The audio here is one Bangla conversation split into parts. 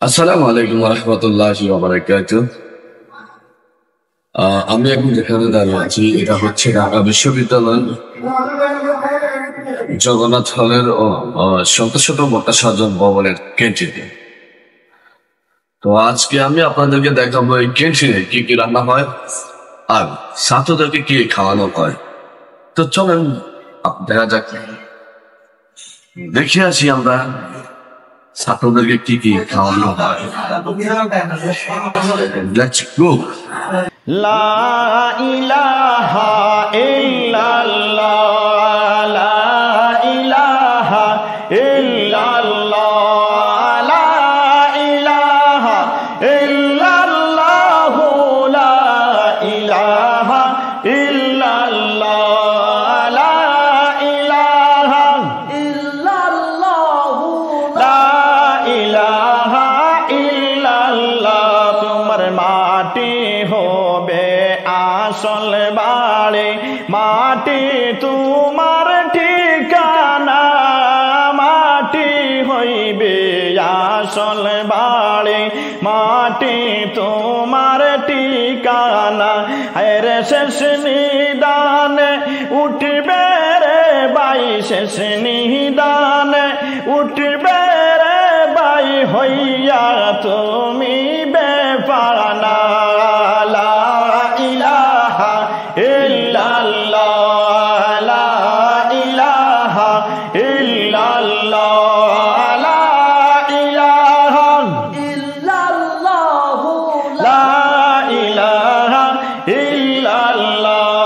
আসসালামু আলাইকুম রহমতুল্লাহি ওয়া বারাকাতুহু। আমি এখন যেখানে দাঁড়িয়ে আছি এটা হচ্ছে ঢাকা বিশ্ববিদ্যালয়ের জগন্নাথ হলের শত মোটা সাজন ভবনের ক্যান্টিনে। তো আজকে আমি আপনাদেরকে দেখাবো এই ক্যান্টিনে কি কি রান্না হয় আর ছাত্রদেরকে কি খাওয়ানো হয়। তো চলেন দেখা যাক, দেখে আসি আমরা ছাত্রদেরকে কি কি খাওয়ানো হয়। Let's go. লা ইলাহা ইল্লাল্লাহ, লা ইলাহা ইল্লাল্লাহ, লা ইলাহা ইল্লাল্লাহ, লা ইলাহা ইল্লাল্লাহ, লা ইলাহা ইল্লাল্লাহ, লা ইলাহা ইল্লাল্লাহ। তোমার মাটি হবে আসল বাড়ি, মাটি তোমার ঠিকানা, মাটি হইবে আসল বাড়ি, মাটি তোমার ঠিকানা। আরে শেষ নিদানে উঠবে রে বাই, শেষ নিদানে উঠবে রে বাই, হইয়া তুমি বেফানা। লা ইলাহা ইল্লাল্লাহ, লা ইলাহা ইল্লাল্লাহ, লা ইলাহা ইল্লাল্লাহ, লা ইলাহা ইল্লাল্লাহ,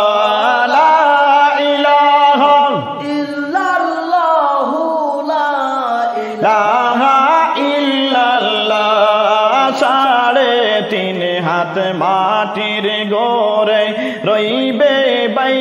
লা ইলাহা ইল্লাল্লাহ, লা ইলাহা ইল্লাল্লাহ। 3.5 হাত মাটির গোরে রইবে বাই